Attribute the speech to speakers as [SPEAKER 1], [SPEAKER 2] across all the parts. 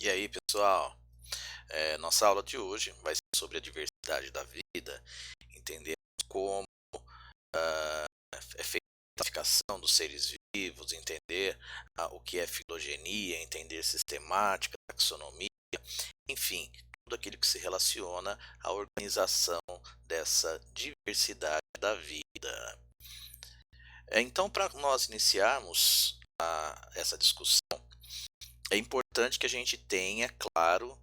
[SPEAKER 1] E aí, pessoal? Nossa aula de hoje vai ser sobre a diversidade da vida, entender como é feita a classificação dos seres vivos, entender o que é filogenia, entender sistemática, taxonomia, enfim, tudo aquilo que se relaciona à organização dessa diversidade da vida. Então, para nós iniciarmos essa discussão, é importante que a gente tenha claro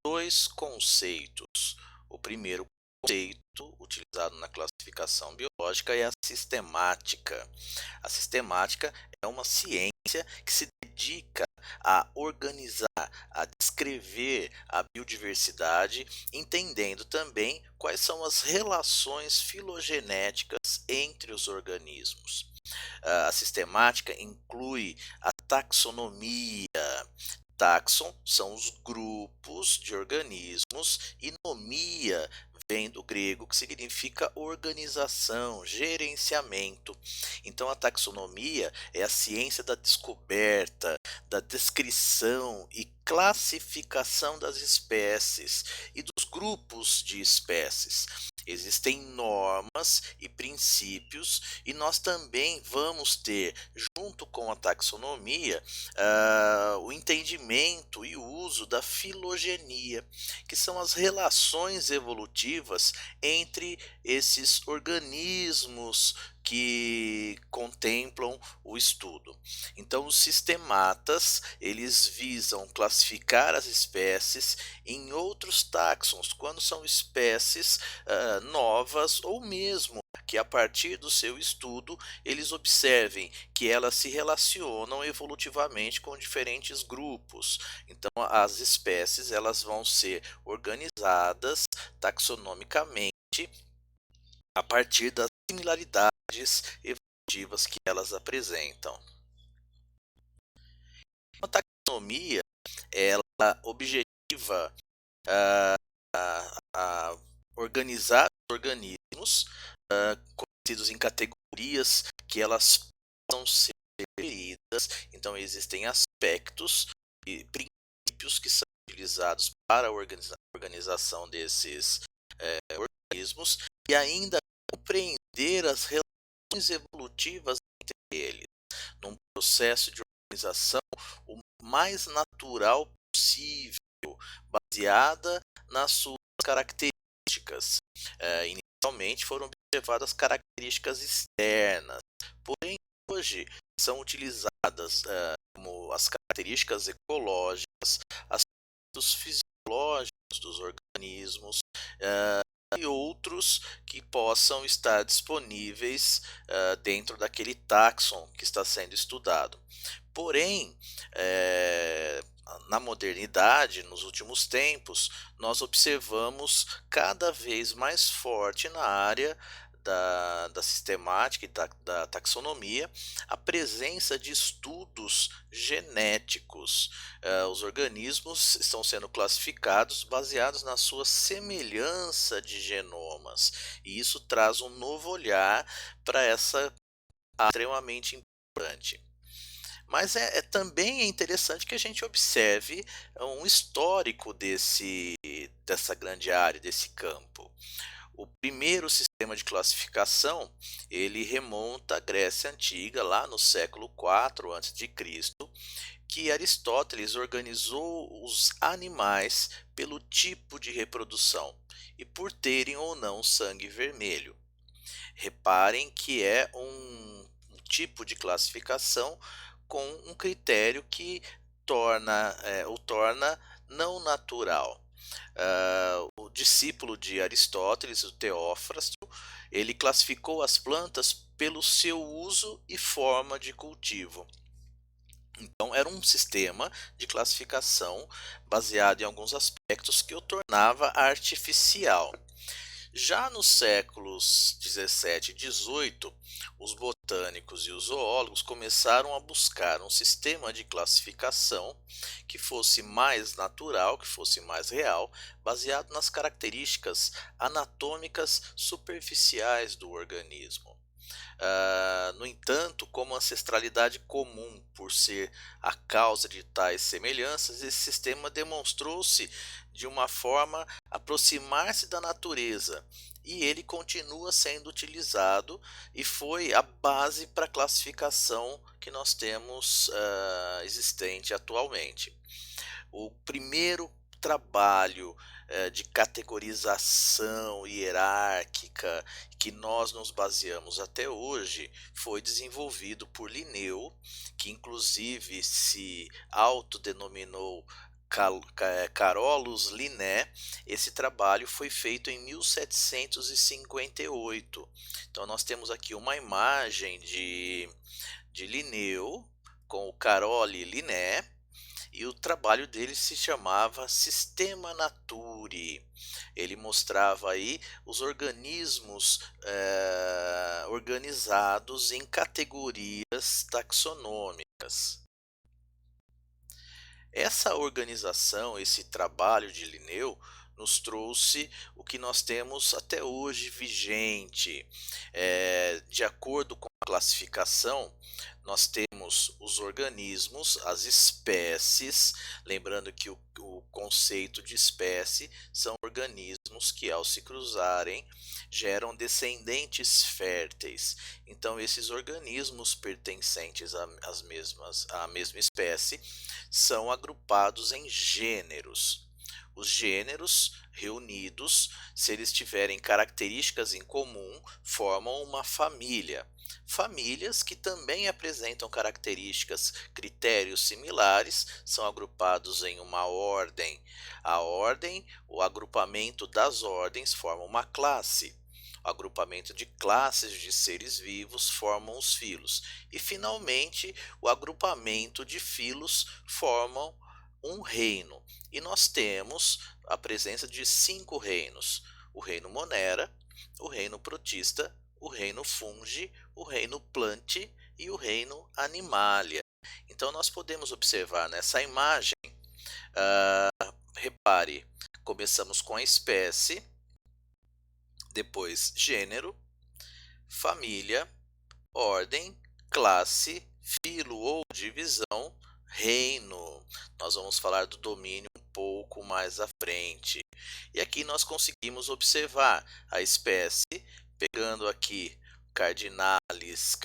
[SPEAKER 1] dois conceitos. O primeiro conceito utilizado na classificação biológica é a sistemática. A sistemática é uma ciência que se dedica a organizar, a descrever a biodiversidade, entendendo também quais são as relações filogenéticas entre os organismos. A sistemática inclui a taxonomia. Taxon são os grupos de organismos e nomia vem do grego, que significa organização, gerenciamento. Então a taxonomia é a ciência da descoberta, da descrição e classificação das espécies e dos grupos de espécies. Existem normas e princípios, e nós também vamos ter, junto com a taxonomia, o entendimento e o uso da filogenia, que são as relações evolutivas entre esses organismos que contemplam o estudo. Então, os sistematas, eles visam classificar as espécies em outros táxons, quando são espécies novas, ou mesmo que a partir do seu estudo eles observem que elas se relacionam evolutivamente com diferentes grupos. Então, as espécies elas vão ser organizadas taxonomicamente a partir das similaridades evolutivas que elas apresentam. A taxonomia ela objetiva a organizar os organismos conhecidos em categorias que elas possam ser referidas. Então existem aspectos e princípios que são utilizados para a organização desses organismos e ainda compreender as relações evolutivas entre eles, num processo de organização o mais natural possível, baseada nas suas características. Inicialmente foram observadas características externas, porém hoje são utilizadas como as características ecológicas, aspectos fisiológicos dos organismos e outros que possam estar disponíveis dentro daquele táxon que está sendo estudado. Porém, na modernidade, nos últimos tempos, nós observamos cada vez mais forte na área da sistemática e da taxonomia a presença de estudos genéticos. Os organismos estão sendo classificados baseados na sua semelhança de genomas, e isso traz um novo olhar para essa área extremamente importante. Mas também é interessante que a gente observe um histórico dessa grande área, desse campo. O primeiro sistema de classificação, ele remonta à Grécia Antiga, lá no século IV a.C., que Aristóteles organizou os animais pelo tipo de reprodução e por terem ou não sangue vermelho. Reparem que é um tipo de classificação com um critério que o torna não natural. O discípulo de Aristóteles, o Teófrasto, ele classificou as plantas pelo seu uso e forma de cultivo. Então, era um sistema de classificação baseado em alguns aspectos que o tornava artificial. Já nos séculos 17 e 18, os botânicos e os zoólogos começaram a buscar um sistema de classificação que fosse mais natural, que fosse mais real, baseado nas características anatômicas superficiais do organismo. No entanto, como ancestralidade comum por ser a causa de tais semelhanças, esse sistema demonstrou-se de uma forma aproximar-se da natureza e ele continua sendo utilizado e foi a base para a classificação que nós temos existente atualmente. O primeiro trabalho de categorização hierárquica que nós nos baseamos até hoje foi desenvolvido por Linneu, que inclusive se autodenominou Carolus Linné. Esse trabalho foi feito em 1758. Então nós temos aqui uma imagem de Linneu com o Carole Linné, e o trabalho dele se chamava Systema Naturae. Ele mostrava aí os organismos organizados em categorias taxonômicas. Essa organização, esse trabalho de Linneu, nos trouxe o que nós temos até hoje vigente. De acordo com a classificação, nós temos os organismos, as espécies, lembrando que o conceito de espécie são organismos que, ao se cruzarem, geram descendentes férteis. Então, esses organismos pertencentes à mesma espécie são agrupados em gêneros. Os gêneros reunidos, se eles tiverem características em comum, formam uma família. Famílias que também apresentam características, critérios similares, são agrupados em uma ordem. A ordem, o agrupamento das ordens forma uma classe. O agrupamento de classes de seres vivos formam os filos. E, finalmente, o agrupamento de filos formam um reino. E nós temos a presença de 5 reinos: o reino Monera, o reino Protista, o reino Fungi, o reino Plantae e o reino Animalia. Então nós podemos observar nessa imagem, repare, começamos com a espécie, depois gênero, família, ordem, classe, filo ou divisão, reino. Nós vamos falar do domínio um pouco mais à frente. E aqui nós conseguimos observar a espécie, pegando aqui cardinalis,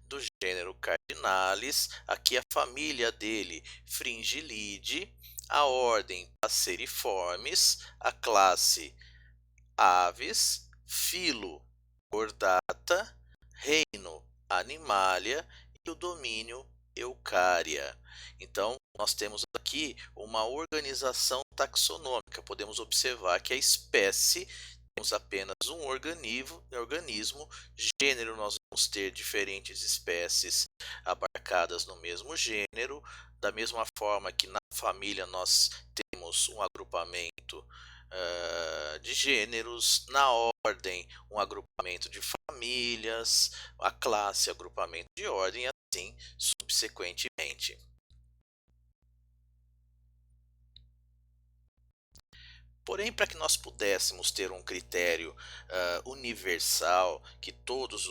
[SPEAKER 1] do gênero Cardinalis, aqui a família dele, Fringillidae, a ordem Passeriformes, a classe Aves, filo Chordata, reino Animalia e o domínio Eukarya. Então, nós temos aqui uma organização taxonômica. Podemos observar que a espécie, temos apenas um organismo, gênero, nós vamos ter diferentes espécies abarcadas no mesmo gênero, da mesma forma que na família nós temos um agrupamento de gêneros, na ordem um agrupamento de famílias, a classe agrupamento de ordem e assim subsequentemente. Porém, para que nós pudéssemos ter um critério universal, que todos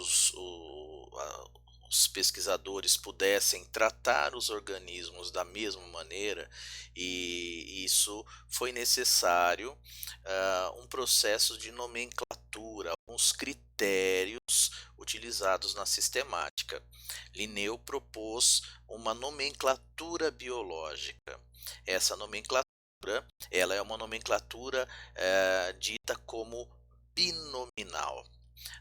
[SPEAKER 1] os pesquisadores pudessem tratar os organismos da mesma maneira, e isso foi necessário um processo de nomenclatura, alguns critérios utilizados na sistemática. Linneu propôs uma nomenclatura biológica. Essa nomenclatura, ela é uma nomenclatura dita como binominal.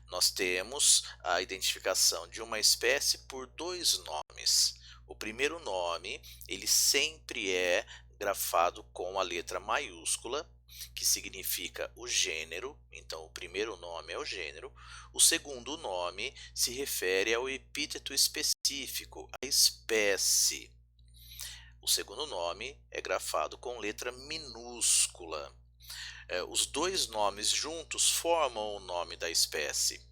[SPEAKER 1] Nós temos a identificação de uma espécie por 2 nomes. O primeiro nome, ele sempre é grafado com a letra maiúscula, que significa o gênero, então o primeiro nome é o gênero. O segundo nome se refere ao epíteto específico, a espécie. O segundo nome é grafado com letra minúscula. Os 2 nomes juntos formam o nome da espécie.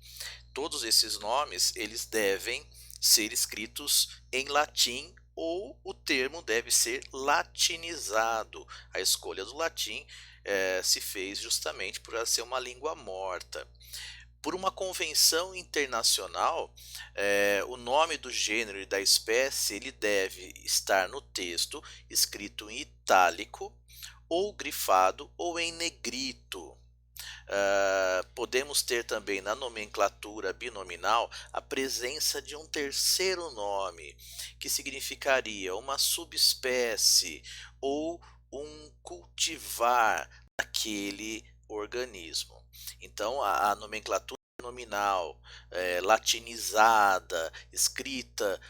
[SPEAKER 1] Todos esses nomes, eles devem ser escritos em latim ou o termo deve ser latinizado. A escolha do latim se fez justamente por ela ser uma língua morta. Por uma convenção internacional, o nome do gênero e da espécie ele deve estar no texto escrito em itálico, ou grifado, ou em negrito. Podemos ter também na nomenclatura binominal a presença de um terceiro nome, que significaria uma subespécie ou um cultivar daquele organismo. Então, a nomenclatura nominal, latinizada, escrita,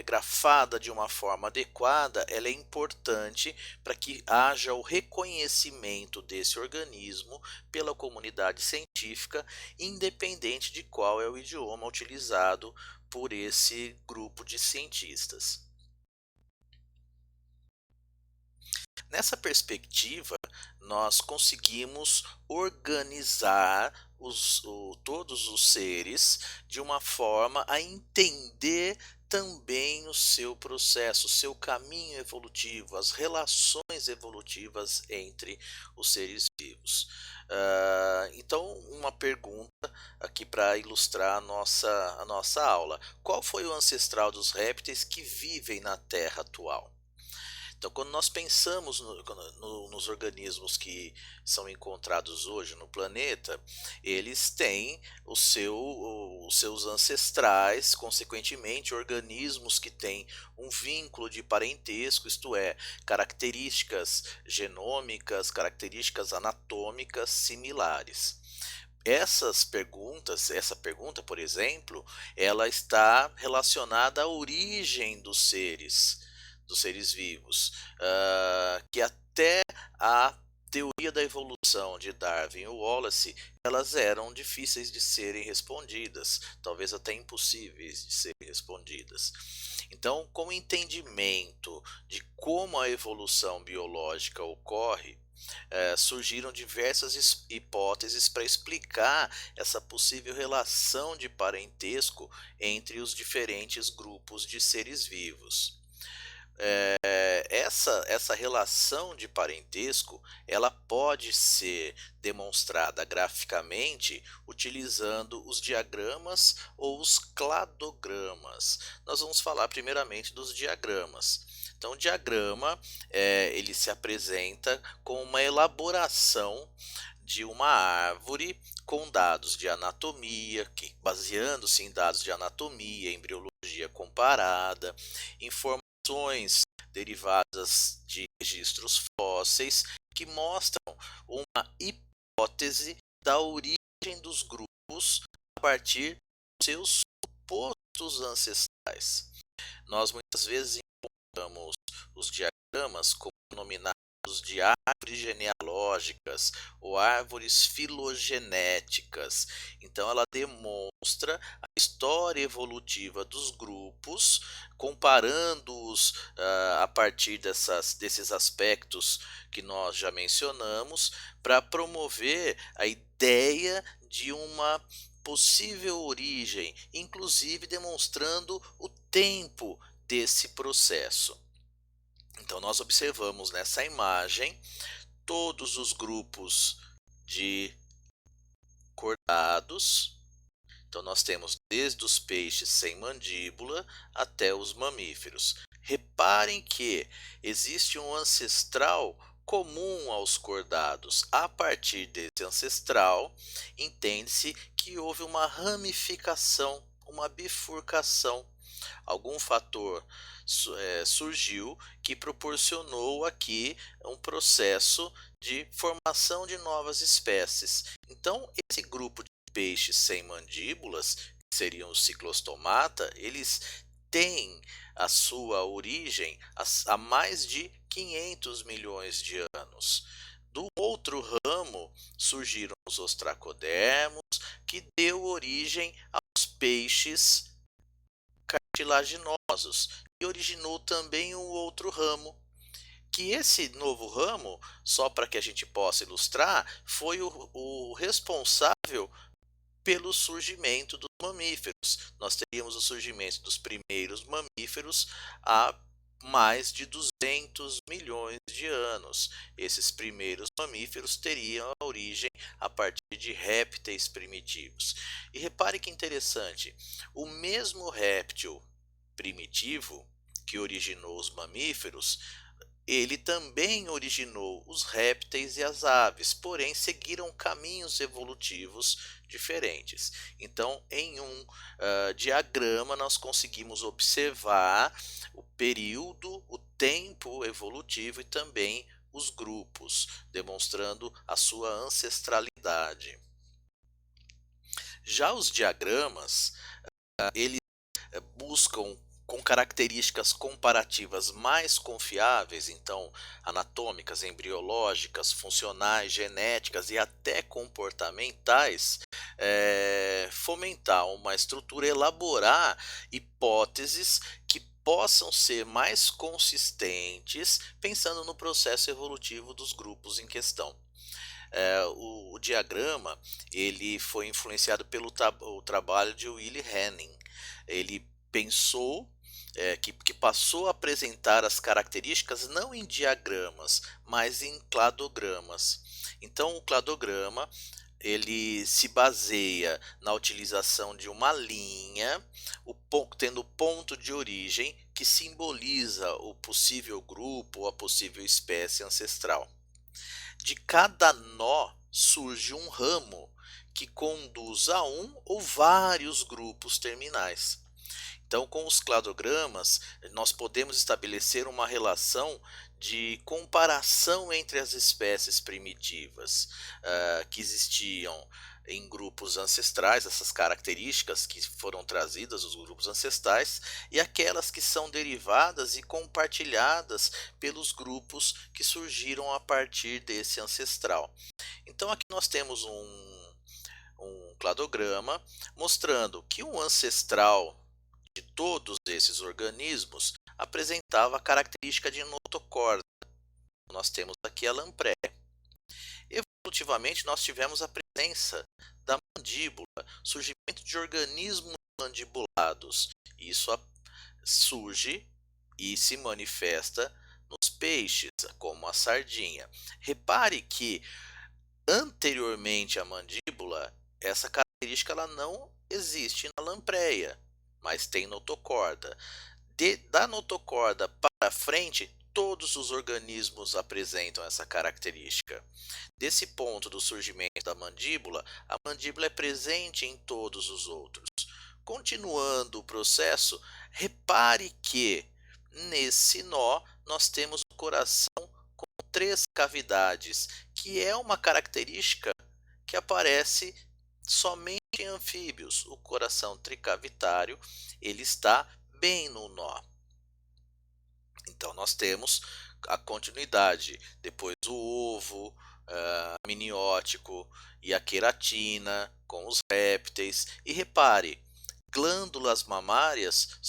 [SPEAKER 1] grafada de uma forma adequada, ela é importante para que haja o reconhecimento desse organismo pela comunidade científica, independente de qual é o idioma utilizado por esse grupo de cientistas. Nessa perspectiva, nós conseguimos organizar todos os seres de uma forma a entender também o seu processo, o seu caminho evolutivo, as relações evolutivas entre os seres vivos. Então, uma pergunta aqui para ilustrar a nossa aula: qual foi o ancestral dos répteis que vivem na Terra atual? Então, quando nós pensamos nos organismos que são encontrados hoje no planeta, eles têm os seus ancestrais, consequentemente, organismos que têm um vínculo de parentesco, isto é, características genômicas, características anatômicas similares. Essa pergunta, por exemplo, ela está relacionada à origem dos seres vivos, que até a teoria da evolução de Darwin e Wallace, elas eram difíceis de serem respondidas, talvez até impossíveis de serem respondidas. Então, com o entendimento de como a evolução biológica ocorre, surgiram diversas hipóteses para explicar essa possível relação de parentesco entre os diferentes grupos de seres vivos. Essa relação de parentesco, ela pode ser demonstrada graficamente utilizando os diagramas ou os cladogramas. Nós vamos falar primeiramente dos diagramas. Então, o diagrama, ele se apresenta com uma elaboração de uma árvore com dados de anatomia, que baseando-se em dados de anatomia, embriologia comparada, informações derivadas de registros fósseis que mostram uma hipótese da origem dos grupos a partir dos seus supostos ancestrais. Nós muitas vezes encontramos os diagramas como denominados de árvores genealógicas ou árvores filogenéticas. Então, ela demonstra a história evolutiva dos grupos, comparando-os a partir desses aspectos que nós já mencionamos, para promover a ideia de uma possível origem, inclusive demonstrando o tempo desse processo. Então, nós observamos nessa imagem todos os grupos de cordados. Então, nós temos desde os peixes sem mandíbula até os mamíferos. Reparem que existe um ancestral comum aos cordados. A partir desse ancestral, entende-se que houve uma ramificação, uma bifurcação. Algum fator surgiu que proporcionou aqui um processo de formação de novas espécies. Então, esse grupo de peixes sem mandíbulas, que seriam os ciclostomata, eles têm a sua origem há mais de 500 milhões de anos. Do outro ramo surgiram os ostracodermos, que deu origem aos peixes cartilaginosos e originou também um outro ramo. Que esse novo ramo, só para que a gente possa ilustrar, foi o responsável pelo surgimento dos mamíferos. Nós teríamos o surgimento dos primeiros mamíferos há mais de 200 milhões de anos. Esses primeiros mamíferos teriam a origem a partir de répteis primitivos. E repare que interessante, o mesmo réptil primitivo que originou os mamíferos, ele também originou os répteis e as aves, porém seguiram caminhos evolutivos diferentes. Então, em um diagrama, nós conseguimos observar o período, o tempo evolutivo e também os grupos, demonstrando a sua ancestralidade. Já os diagramas, eles buscam com características comparativas mais confiáveis, então anatômicas, embriológicas, funcionais, genéticas e até comportamentais, fomentar uma estrutura, elaborar hipóteses que possam ser mais consistentes, pensando no processo evolutivo dos grupos em questão. O diagrama ele foi influenciado pelo o trabalho de Willi Henning. Ele pensou que passou a apresentar as características não em diagramas, mas em cladogramas. Então, o cladograma ele se baseia na utilização de uma linha, tendo o ponto de origem que simboliza o possível grupo ou a possível espécie ancestral. De cada nó surge um ramo que conduz a um ou vários grupos terminais. Então, com os cladogramas, nós podemos estabelecer uma relação de comparação entre as espécies primitivas que existiam em grupos ancestrais, essas características que foram trazidas dos grupos ancestrais, e aquelas que são derivadas e compartilhadas pelos grupos que surgiram a partir desse ancestral. Então, aqui nós temos um cladograma mostrando que um ancestral de todos esses organismos apresentava a característica de notocorda. Nós temos aqui a lampreia. Evolutivamente, nós tivemos a presença da mandíbula, surgimento de organismos mandibulados. Isso surge e se manifesta nos peixes, como a sardinha. Repare que anteriormente à mandíbula, essa característica ela não existe na lampreia, mas tem notocorda. Da notocorda para frente, todos os organismos apresentam essa característica. Desse ponto do surgimento da mandíbula, a mandíbula é presente em todos os outros. Continuando o processo, repare que nesse nó nós temos o coração com 3 cavidades, que é uma característica que aparece somente em anfíbios. O coração tricavitário ele está bem no nó. Então nós temos a continuidade, depois o ovo amniótico e a queratina com os répteis. E repare, glândulas mamárias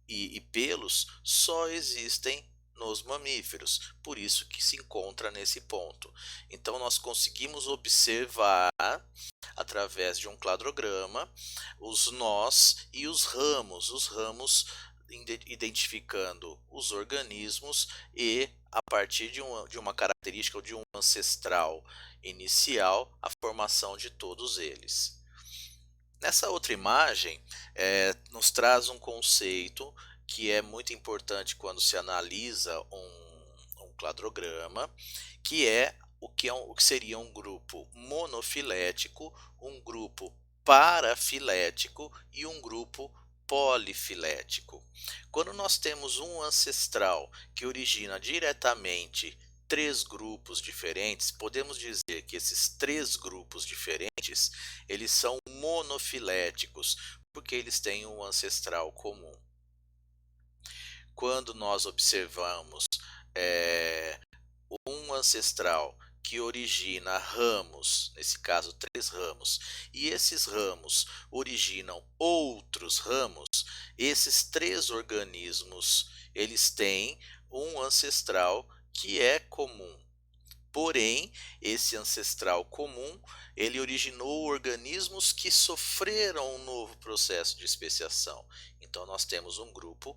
[SPEAKER 1] e pelos só existem nos mamíferos, por isso que se encontra nesse ponto. Então nós conseguimos observar através de um cladograma os nós e os ramos identificando os organismos e a partir de uma característica ou de um ancestral inicial, a formação de todos eles. Nessa outra imagem, nos traz um conceito que é muito importante quando se analisa um cladograma, que é o que seria um grupo monofilético, um grupo parafilético e um grupo polifilético. Quando nós temos um ancestral que origina diretamente 3 grupos diferentes, podemos dizer que esses 3 grupos diferentes, eles são monofiléticos, porque eles têm um ancestral comum. Quando nós observamos um ancestral que origina ramos, nesse caso 3 ramos, e esses ramos originam outros ramos, esses 3 organismos, eles têm um ancestral que é comum. Porém, esse ancestral comum, ele originou organismos que sofreram um novo processo de especiação. Então nós temos um grupo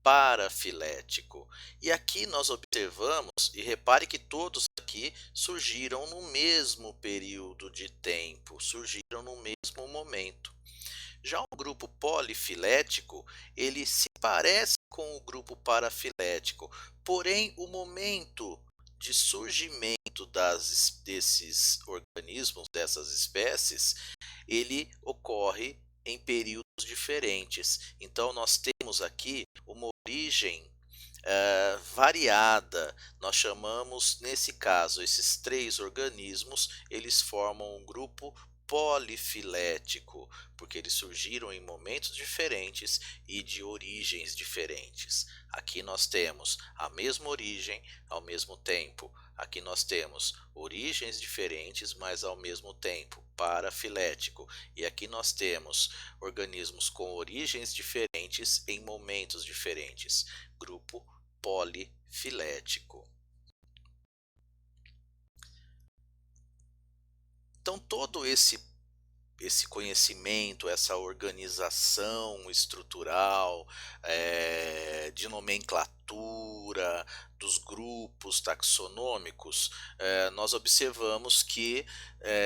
[SPEAKER 1] parafilético. E aqui nós observamos, e repare que todos aqui surgiram no mesmo período de tempo, surgiram no mesmo momento. Já o grupo polifilético, ele se parece com o grupo parafilético, porém o momento de surgimento desses organismos, dessas espécies, ele ocorre em períodos diferentes. Então nós temos aqui uma origem variada. Nós chamamos, nesse caso, esses três organismos, eles formam um grupo polifilético, porque eles surgiram em momentos diferentes e de origens diferentes. Aqui nós temos a mesma origem ao mesmo tempo. Aqui nós temos origens diferentes, mas ao mesmo tempo, parafilético. E aqui nós temos organismos com origens diferentes em momentos diferentes, grupo polifilético. Então, todo esse conhecimento, essa organização estrutural, de nomenclatura, dos grupos taxonômicos, nós observamos que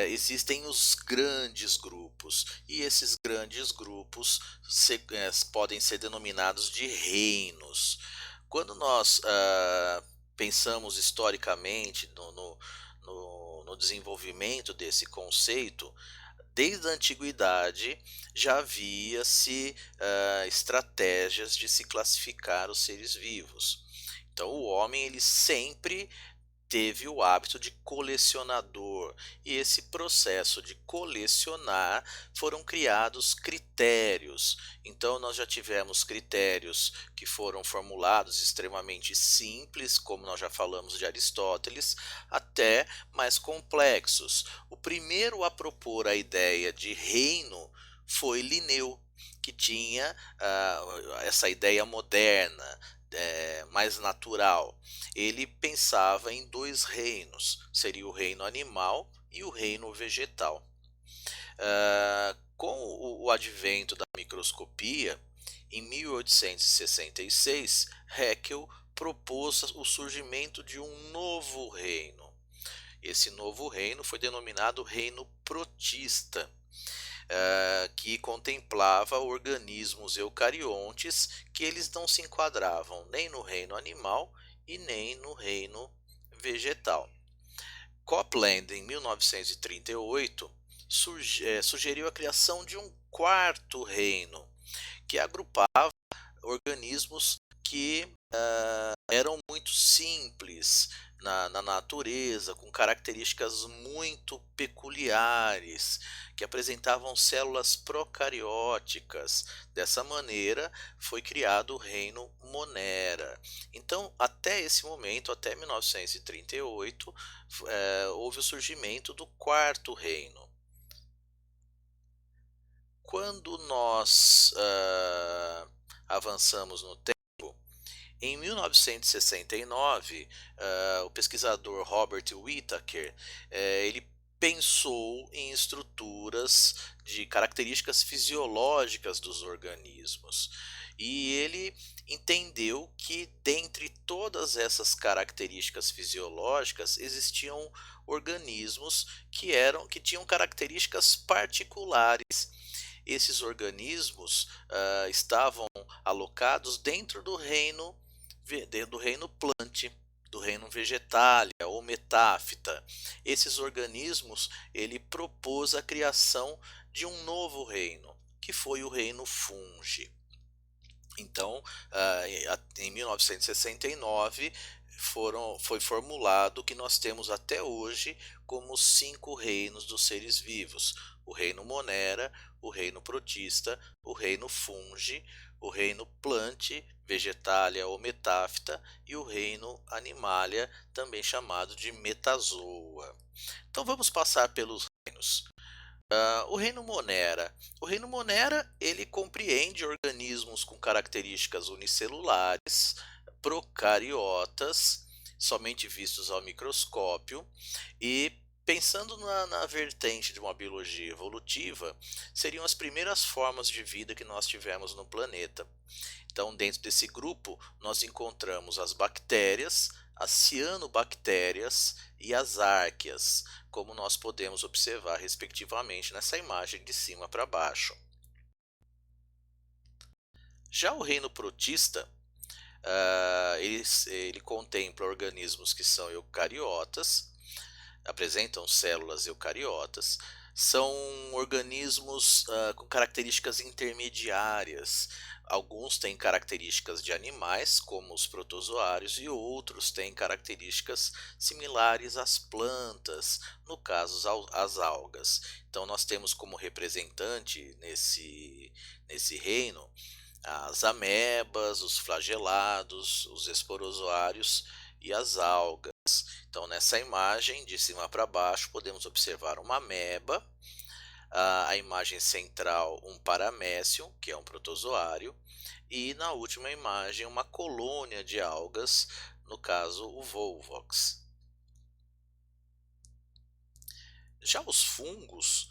[SPEAKER 1] existem os grandes grupos, e esses grandes grupos podem ser denominados de reinos. Quando nós pensamos historicamente no desenvolvimento desse conceito, desde a antiguidade já havia-se estratégias de se classificar os seres vivos. Então o homem ele sempre teve o hábito de colecionador, e esse processo de colecionar foram criados critérios. Então nós já tivemos critérios que foram formulados extremamente simples, como nós já falamos de Aristóteles, até mais complexos. O primeiro a propor a ideia de reino foi Linneu, que tinha essa ideia moderna, mais natural. Ele pensava em dois reinos, seria o reino animal e o reino vegetal. Com o advento da microscopia, em 1866, Haeckel propôs o surgimento de um novo reino. Esse novo reino foi denominado reino protista, que contemplava organismos eucariontes que eles não se enquadravam nem no reino animal e nem no reino vegetal. Copland, em 1938, sugeriu a criação de um quarto reino, que agrupava organismos que eram muito simples na natureza, com características muito peculiares, que apresentavam células procarióticas. Dessa maneira, foi criado o reino Monera. Então, até esse momento, até 1938, houve o surgimento do quarto reino. Quando nós avançamos no tempo, em 1969, o pesquisador Robert Whittaker, ele pensou em estruturas de características fisiológicas dos organismos. E ele entendeu que, dentre todas essas características fisiológicas, existiam organismos que tinham características particulares. Esses organismos estavam alocados dentro do reino plant, do reino vegetalia ou metáfita. Esses organismos, ele propôs a criação de um novo reino, que foi o reino fungi. Então, em 1969, foi formulado o que nós temos até hoje como os 5 reinos dos seres vivos: o reino Monera, o reino protista, o reino fungi, o reino plant, vegetalia ou metáfita, e o reino animalia, também chamado de metazoa. Então vamos passar pelos reinos. O reino Monera. O reino Monera ele compreende organismos com características unicelulares, procariotas, somente vistos ao microscópio, e Pensando na vertente de uma biologia evolutiva, seriam as primeiras formas de vida que nós tivemos no planeta. Então, dentro desse grupo, nós encontramos as bactérias, as cianobactérias e as árqueas, como nós podemos observar, respectivamente, nessa imagem de cima para baixo. Já o reino protista, ele contempla organismos que são eucariotas, apresentam células eucariotas, são organismos com características intermediárias. Alguns têm características de animais, como os protozoários, e outros têm características similares às plantas, no caso as algas. Então nós temos como representante nesse reino as amebas, os flagelados, os esporozoários e as algas. Então, nessa imagem, de cima para baixo, podemos observar uma ameba, a imagem central, um paramécium, que é um protozoário, e na última imagem, uma colônia de algas, no caso, o Volvox. Já os fungos,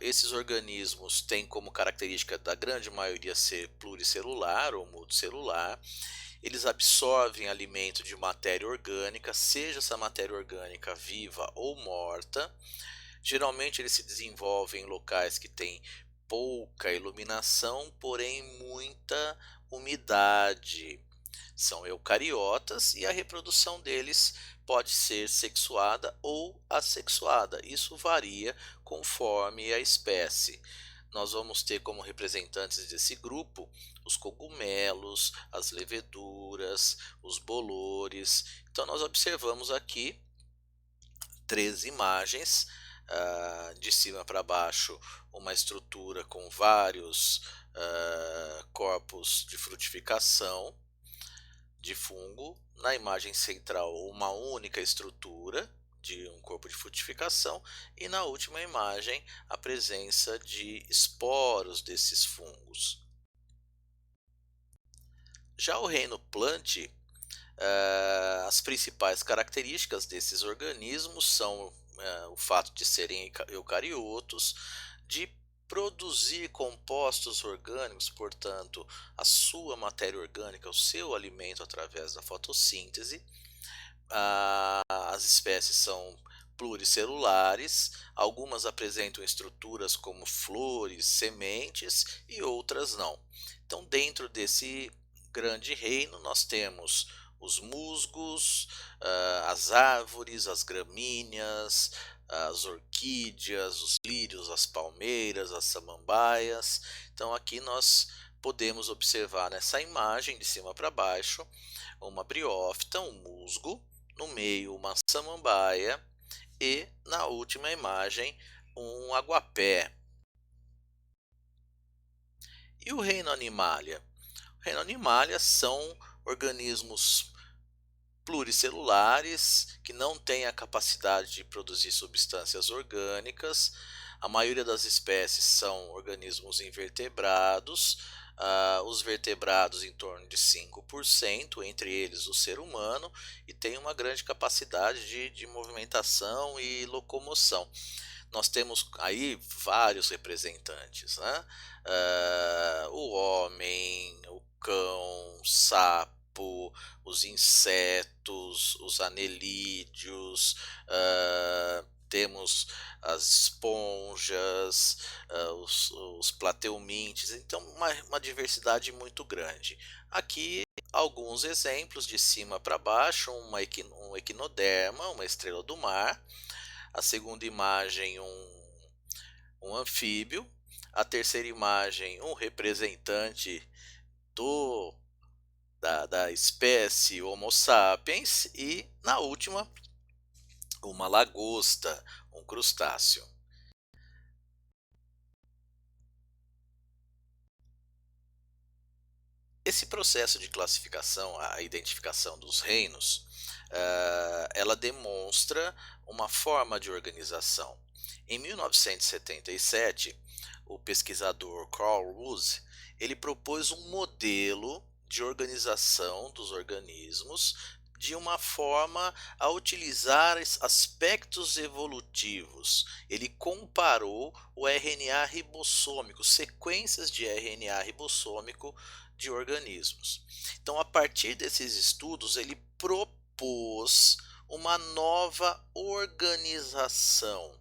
[SPEAKER 1] esses organismos têm como característica da grande maioria ser pluricelular ou multicelular. Eles absorvem alimento de matéria orgânica, seja essa matéria orgânica viva ou morta. Geralmente eles se desenvolvem em locais que têm pouca iluminação, porém muita umidade. São eucariotas e a reprodução deles pode ser sexuada ou assexuada. Isso varia conforme a espécie. Nós vamos ter como representantes desse grupo os cogumelos, as leveduras, os bolores. Então nós observamos aqui 3 imagens, de cima para baixo, uma estrutura com vários corpos de frutificação de fungo. Na imagem central, uma única estrutura de um corpo de frutificação, e na última imagem, a presença de esporos desses fungos. Já o reino plant, as principais características desses organismos são o fato de serem eucariotos, de produzir compostos orgânicos, portanto, a sua matéria orgânica, o seu alimento através da fotossíntese. As espécies são pluricelulares, algumas apresentam estruturas como flores, sementes e outras não. Então, dentro desse grande reino, nós temos os musgos, as árvores, as gramíneas, as orquídeas, os lírios, as palmeiras, as samambaias. Então, aqui nós podemos observar nessa imagem de cima para baixo uma briófita, um musgo, no meio uma samambaia e na última imagem um aguapé. E o reino animalia? O reino animalia são organismos pluricelulares que não têm a capacidade de produzir substâncias orgânicas. A maioria das espécies são organismos invertebrados, os vertebrados em torno de 5%, entre eles o ser humano, e tem uma grande capacidade de movimentação e locomoção. Nós temos aí vários representantes, né? O homem, o cão, o sapo, os insetos, os anelídeos, temos as esponjas, os plateumintes, então uma diversidade muito grande. Aqui alguns exemplos de cima para baixo, um equinoderma, uma estrela do mar. A segunda imagem, um anfíbio. A terceira imagem, um representante da espécie Homo sapiens. E na última, uma lagosta, um crustáceo. Esse processo de classificação, a identificação dos reinos, ela demonstra uma forma de organização. Em 1977, o pesquisador Carl Woese, ele propôs um modelo de organização dos organismos de uma forma a utilizar aspectos evolutivos. Ele comparou o RNA ribossômico, sequências de RNA ribossômico de organismos. Então, a partir desses estudos, ele propôs uma nova organização.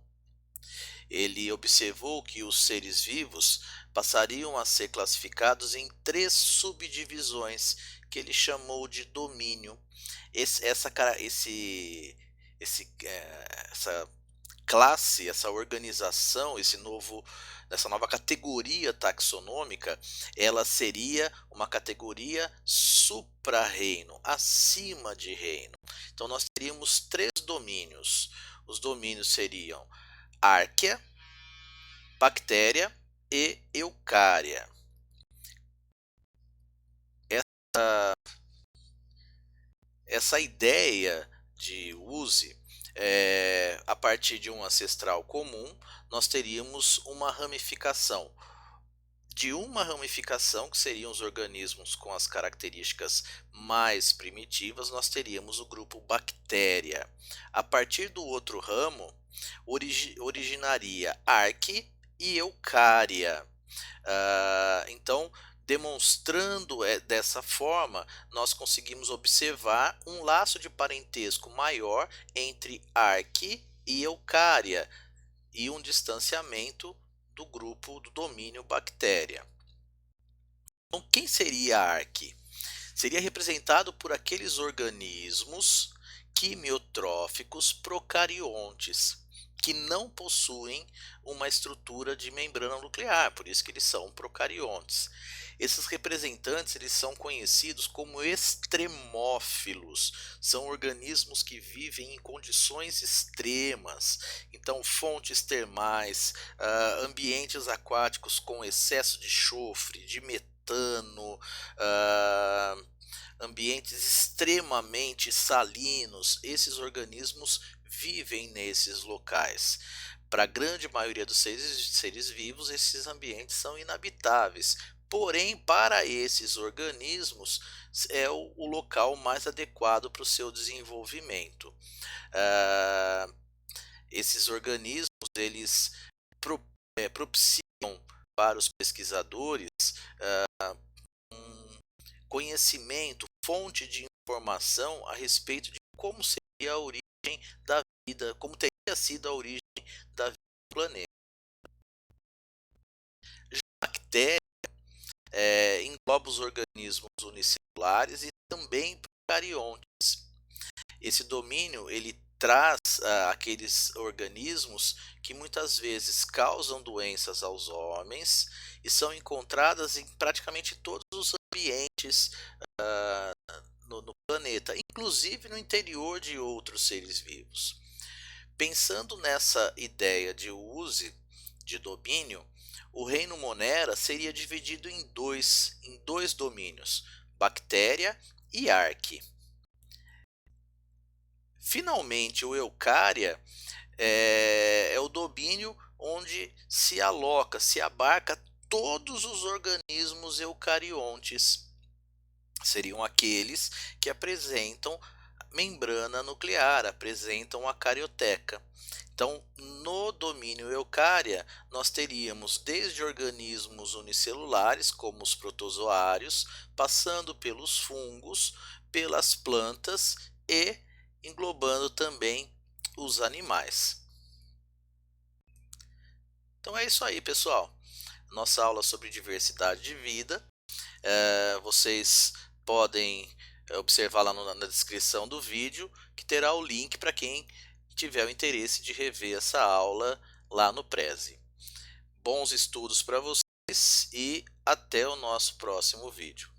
[SPEAKER 1] Ele observou que os seres vivos passariam a ser classificados em três subdivisões que ele chamou de domínio. Esse, essa, cara- esse, essa classe, essa organização, essa nova categoria taxonômica, ela seria uma categoria supra-reino, acima de reino. Então nós teríamos três domínios. Os domínios seriam Arquea, bactéria e eucária. Essa ideia de use, a partir de um ancestral comum, nós teríamos uma ramificação. De uma ramificação, que seriam os organismos com as características mais primitivas, nós teríamos o grupo bactéria. A partir do outro ramo, originaria arque e eucária. Então, demonstrando dessa forma, nós conseguimos observar um laço de parentesco maior entre arque e eucária e um distanciamento do grupo do domínio bactéria. Então, quem seria a arque? Seria representado por aqueles organismos quimiotróficos procariontes, que não possuem uma estrutura de membrana nuclear, por isso que eles são procariontes. Esses representantes eles são conhecidos como extremófilos, são organismos que vivem em condições extremas, então fontes termais, ambientes aquáticos com excesso de enxofre, de metano, ambientes extremamente salinos, esses organismos vivem nesses locais. Para a grande maioria dos seres vivos, esses ambientes são inabitáveis. Porém, para esses organismos, é o local mais adequado para o seu desenvolvimento. Esses organismos, eles propiciam para os pesquisadores um conhecimento, fonte de informação a respeito de como seria a origem da vida, como teria sido a origem da vida no planeta. Já a bactéria engloba os organismos unicelulares e também procariontes. Esse domínio ele traz aqueles organismos que muitas vezes causam doenças aos homens e são encontradas em praticamente todos os ambientes no planeta, inclusive no interior de outros seres vivos. Pensando nessa ideia de use, de domínio, o reino Monera seria dividido em dois domínios, bactéria e arque. Finalmente, o eucária é o domínio onde se aloca, se abarca todos os organismos eucariontes. Seriam aqueles que apresentam membrana nuclear, apresentam a carioteca. Então, no domínio eucária, nós teríamos desde organismos unicelulares, como os protozoários, passando pelos fungos, pelas plantas e englobando também os animais. Então é isso aí, pessoal. Nossa aula sobre diversidade de vida. Vocês podem observar lá na descrição do vídeo, que terá o link para quem tiver o interesse de rever essa aula lá no Prezi. Bons estudos para vocês e até o nosso próximo vídeo.